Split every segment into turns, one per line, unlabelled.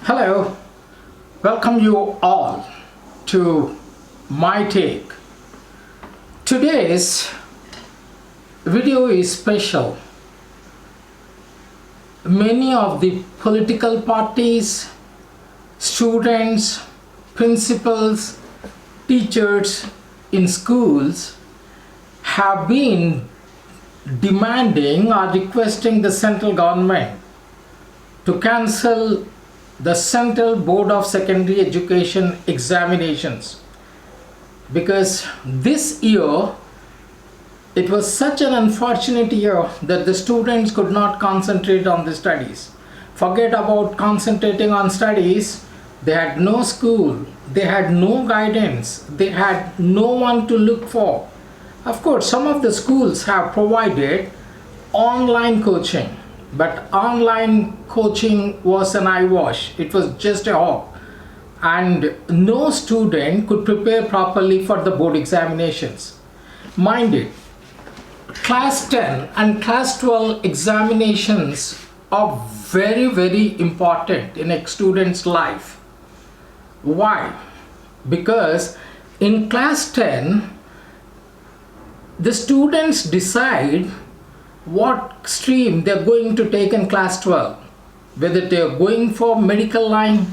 Hello, welcome you all to my take. Today's video is special. Many of the political parties, students, principals, teachers in schools have been demanding or requesting the central government to cancel the Central Board of Secondary Education examinations, because this year it was such an unfortunate year that the students could not concentrate on the studies. Forget about concentrating on studies, they had no school, they had no guidance, they had no one to look for. Of course, some of the schools have provided online coaching, but online coaching was an eyewash. It was just a hop, and no student could prepare properly for the board examinations. Mind it, class 10 and class 12 examinations are very important in a student's life. Why? Because in class 10 the students decide what stream they're going to take in class 12, whether they're going for medical line,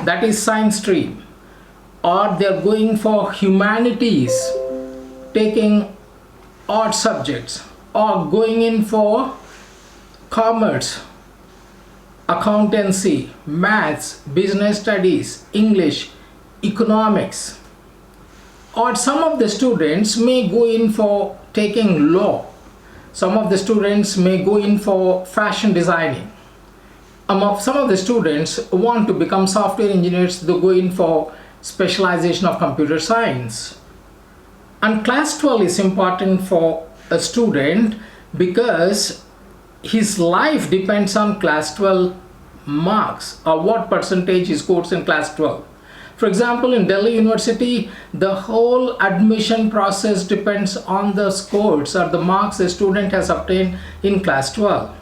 that is science stream, or they're going for humanities, taking odd subjects, or going in for commerce, accountancy, maths, business studies, English, economics. Or some of the students may go in for taking law. Some of the students may go in for fashion designing. Some of the students want to become software engineers, they go in for specialization of computer science. And class 12 is important for a student because his life depends on class 12 marks, or what percentage he scores in class 12. For example, in Delhi University, the whole admission process depends on the scores or the marks a student has obtained in class 12.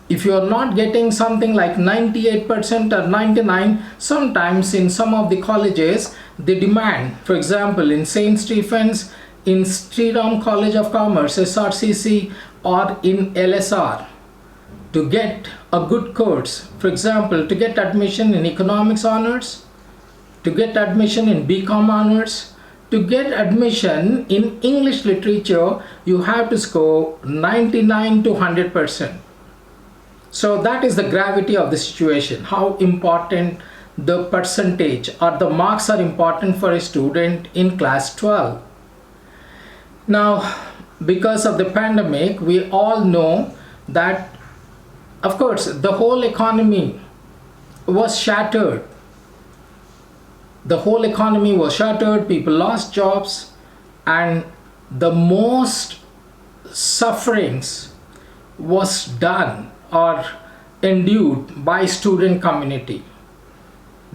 If you are not getting something like 98% or 99%, sometimes in some of the colleges, they demand, for example, in St. Stephen's, in Sriram College of Commerce, SRCC, or in LSR, to get a good course, for example, to get admission in economics honors, to get admission in BCom honors, to get admission in English literature, you have to score 99 to 100%. So that is the gravity of the situation, how important the percentage or the marks are important for a student in class 12. Now, because of the pandemic, we all know that, of course, the whole economy was shattered. The whole economy was shattered, people lost jobs, and the most sufferings was done or endured by student community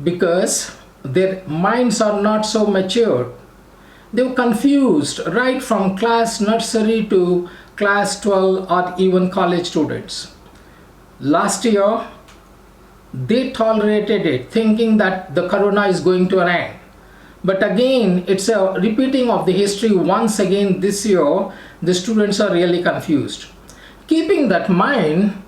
because their minds are not so mature. They were confused right from class nursery to class 12 or even college students. Last year, they tolerated it, thinking that the corona is going to an end. But again, it's a repeating of the history once again this year. The students are really confused. Keeping that in mind,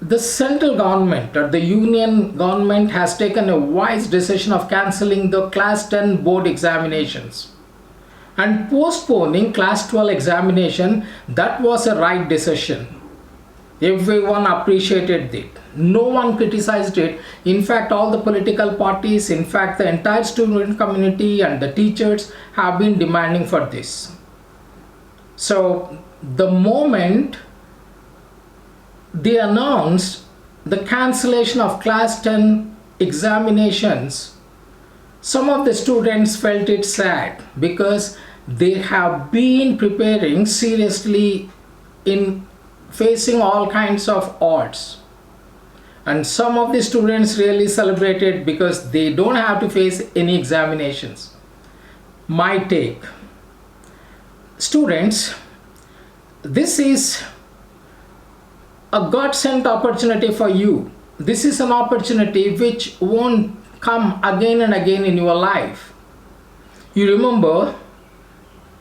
the central government or the union government has taken a wise decision of cancelling the class 10 board examinations and postponing class 12 examination. That was a right decision. Everyone appreciated it. No one criticized it. In fact, all the political parties, in fact, the entire student community and the teachers have been demanding for this. So, the moment they announced the cancellation of class 10 examinations, some of the students felt it sad because they have been preparing seriously in facing all kinds of odds. And some of the students really celebrated because they don't have to face any examinations. My take. Students, this is a God-sent opportunity for you this is an opportunity which won't come again and again in your life. You remember,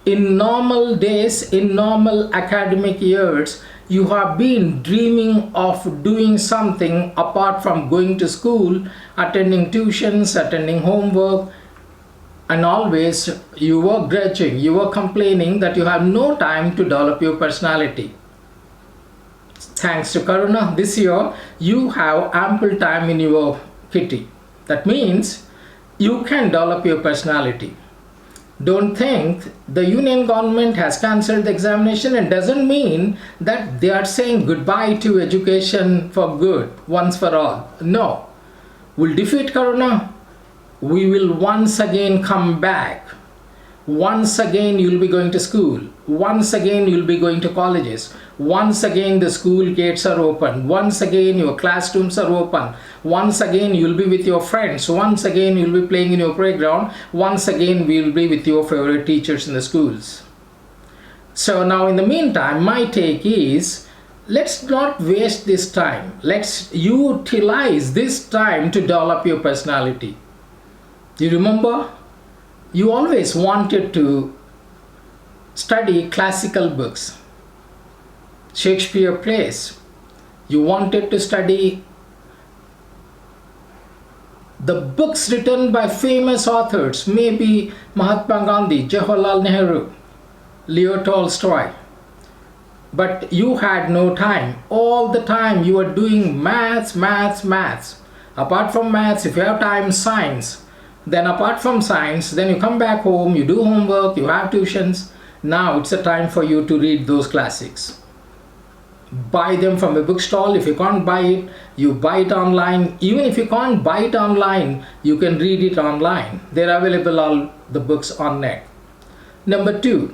in normal days, in normal academic years, you have been dreaming of doing something apart from going to school, attending tuitions, attending homework, and always you were grudging, you were complaining that you have no time to develop your personality. Thanks to Corona, this year you have ample time in your kitty. That means you can develop your personality. Don't think the union government has cancelled the examination. It doesn't mean that they are saying goodbye to education for good, once for all. No. We'll defeat Corona. We will once again come back. Once again you'll be going to school. Once again you'll be going to colleges. Once again the school gates are open. Once again your classrooms are open. Once again you'll be with your friends. Once again you'll be playing in your playground. Once again we'll be with your favorite teachers in the schools. So now in the meantime, my take is, let's not waste this time. Let's utilize this time to develop your personality. You remember? You always wanted to study classical books, Shakespeare plays. You wanted to study the books written by famous authors, maybe Mahatma Gandhi, Jawaharlal Nehru, Leo Tolstoy. But you had no time. All the time you were doing maths. Apart from maths, if you have time, science. Then apart from science, then you come back home, you do homework, you have tuitions. Now it's a time for you to read those classics. Buy them from a bookstall. If you can't buy it, you buy it online. Even if you can't buy it online, you can read it online. They're available, all the books on net. Number 2,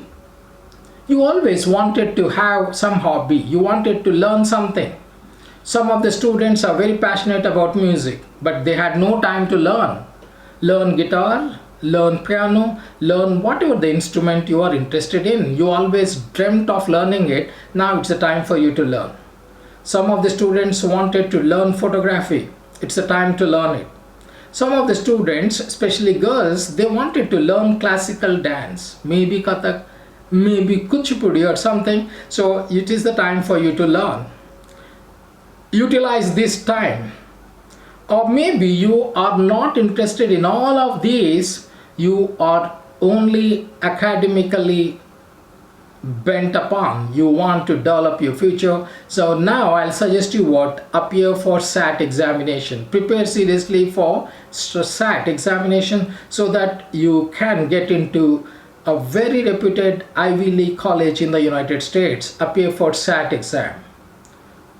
you always wanted to have some hobby. You wanted to learn something. Some of the students are very passionate about music, but they had no time to learn. Learn guitar, learn piano, learn whatever the instrument you are interested in. You always dreamt of learning it. Now it's a time for you to learn. Some of the students wanted to learn photography. It's a time to learn it. Some of the students, especially girls, they wanted to learn classical dance, maybe Kathak, maybe Kuchipudi or something. So it is the time for you to learn. Utilize this time. Or maybe you are not interested in all of these. You are only academically bent upon. You want to develop your future. So now I'll suggest you what? Appear for SAT examination. Prepare seriously for SAT examination so that you can get into a very reputed Ivy League college in the United States. Appear for SAT exam.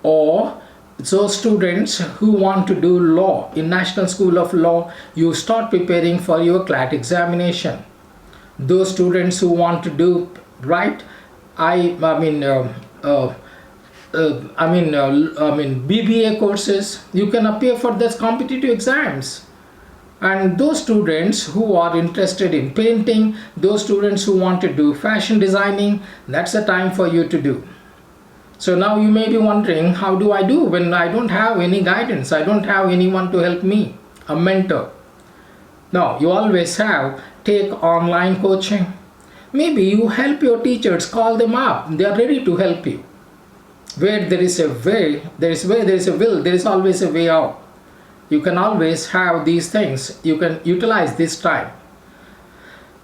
Or those students who want to do law in National School of Law, you start preparing for your CLAT examination. Those students who want to do BBA courses, you can appear for those competitive exams. And those students who are interested in painting, those students who want to do fashion designing, that's the time for you to do. So now you may be wondering, how do I do when I don't have any guidance? I don't have anyone to help me, a mentor. No, you always take online coaching. Maybe you help your teachers, call them up. They are ready to help you. Where there is a way, there is a will, there is always a way out. You can always have these things. You can utilize this time.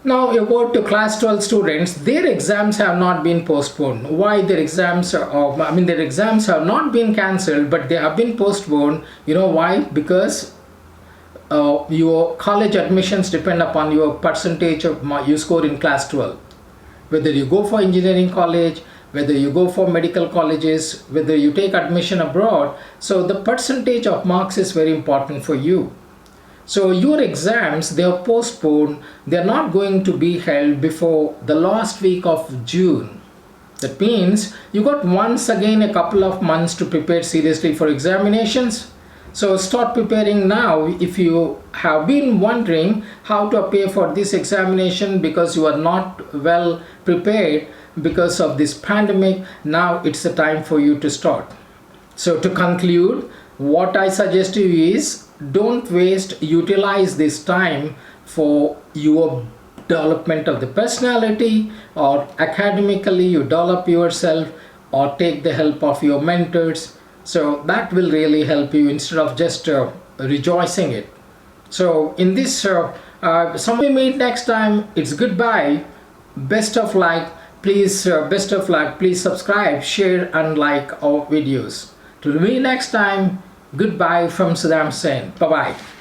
Now a word to class 12 students. Their exams have not been postponed. Why their exams their exams have not been cancelled, but they have been postponed. You know why? Because your college admissions depend upon your percentage of you score in class 12. Whether you go for engineering college, whether you go for medical colleges, whether you take admission abroad. So the percentage of marks is very important for you. So your exams, they are postponed. They are not going to be held before the last week of June. That means you got once again a couple of months to prepare seriously for examinations. So start preparing now. If you have been wondering how to appear for this examination because you are not well prepared because of this pandemic, now it's the time for you to start. So to conclude, what I suggest to you is, don't waste, utilize this time for your development of the personality, or academically you develop yourself, or take the help of your mentors. So that will really help you instead of just rejoicing it. So in this some we meet next time. It's goodbye, best of luck. Please best of luck, please subscribe, share and like our videos. To meet next time, goodbye from Saddam Hussain. Bye bye.